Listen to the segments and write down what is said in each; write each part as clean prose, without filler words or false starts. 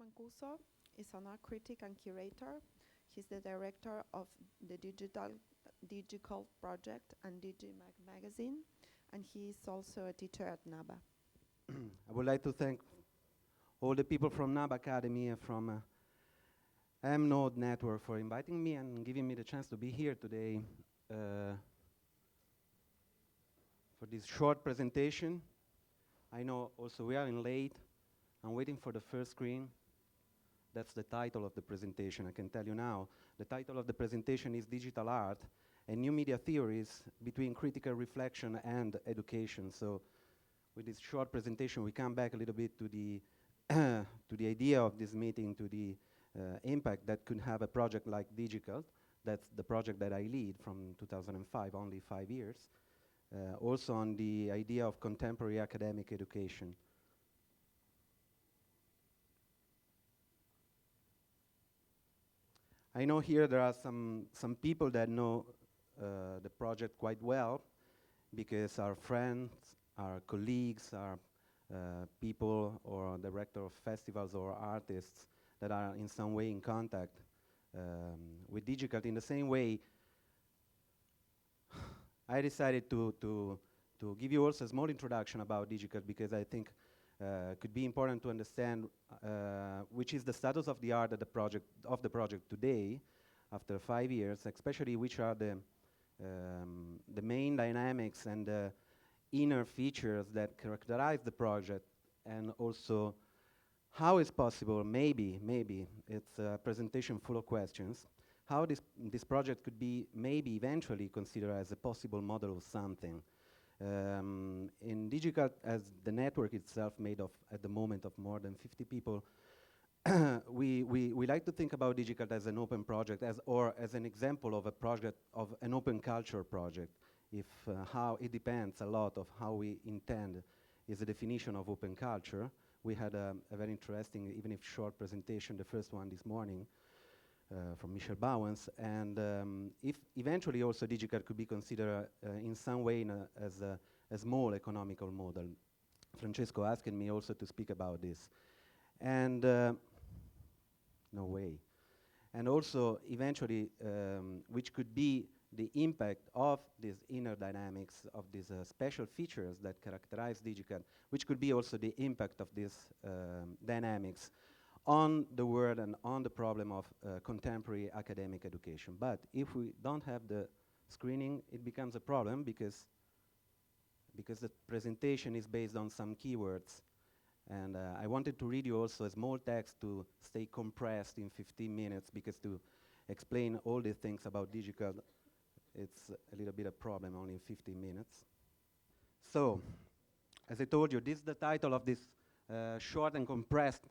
Mancuso is an art critic and curator. He's the director of the Digital Project and Digimag magazine, and he is also a teacher at NABA. I would like to thank all the people from NAB Academy and from MNode Network for inviting me and giving me the chance to be here today for this short presentation. I know also we are in late. I'm waiting for the first screen. That's the title of the presentation, I can tell you now. The title of the presentation is Digital Art and New Media Theories Between Critical Reflection and Education. So with this short presentation, we come back a little bit to the to the idea of this meeting, to the impact that could have a project like Digital. That's the project that I lead from 2005, only 5 years. Also on the idea of contemporary academic education. I know here there are some people that know the project quite well, because our friends, our colleagues, our people or director of festivals or artists that are in some way in contact with Digital. In the same way, I decided to give you also a small introduction about Digital, because I think could be important to understand which is the status of the art of the project today, after 5 years, especially which are the main dynamics and the inner features that characterize the project, and also how is possible, maybe it's a presentation full of questions, how this project could be maybe eventually considered as a possible model of something. In Digital, as the network itself made of, at the moment, of more than 50 people, we like to think about Digital as an open project, or as an example of a project, of an open culture project. If how it depends a lot of how we intend is the definition of open culture. We had a very interesting, even if short presentation, the first one this morning, from Michel Bowens, and if eventually also Digital could be considered in some way as a small economical model. Francesco asked me also to speak about this, and no way. And also eventually which could be the impact of these inner dynamics, of these special features that characterize Digital, which could be also the impact of these dynamics on the world and on the problem of contemporary academic education. But if we don't have the screening, it becomes a problem, because the presentation is based on some keywords. And I wanted to read you also a small text to stay compressed in 15 minutes, because to explain all the things about Digital, it's a little bit of problem only in 15 minutes. So, as I told you, this is the title of this short and compressed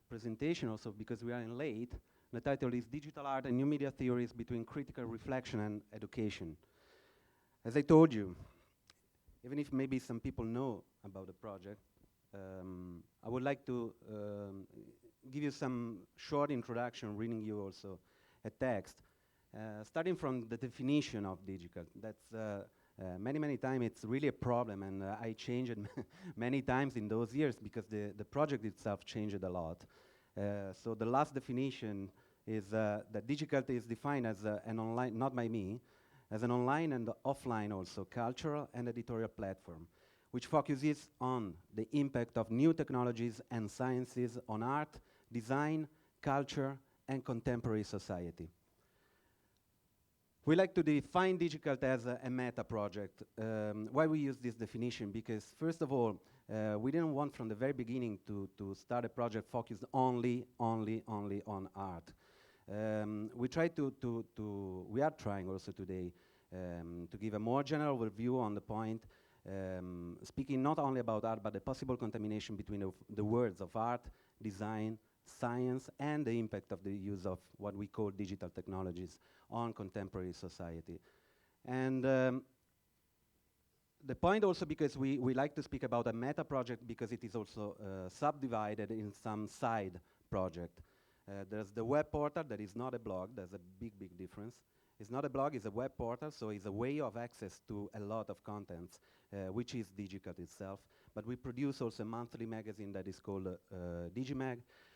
presentation, also because we are in late. The title is Digital Art and New Media Theories Between Critical Reflection and Education. As I told you, even if maybe some people know about the project, I would like to give you some short introduction, reading you also a text, starting from the definition of Digital. That's many times it's really a problem, and I changed it many times in those years, because the project itself changed a lot. So the last definition is that Digital is defined as an online, not by me, as an online and offline also cultural and editorial platform, which focuses on the impact of new technologies and sciences on art, design, culture, and contemporary society. We like to define Digital as a meta project. Why we use this definition? Because first of all, we didn't want from the very beginning to start a project focused only on art. We are trying also today to give a more general review on the point, speaking not only about art, but the possible contamination between the words of art, design, science, and the impact of the use of what we call digital technologies on contemporary society. And the point also, because we like to speak about a meta project, because it is also subdivided in some side project. There's the web portal that is not a blog. There's a big difference. It's not a blog, it's a web portal, so it's a way of access to a lot of contents, which is Digital itself. But we produce also a monthly magazine that is called Digimag,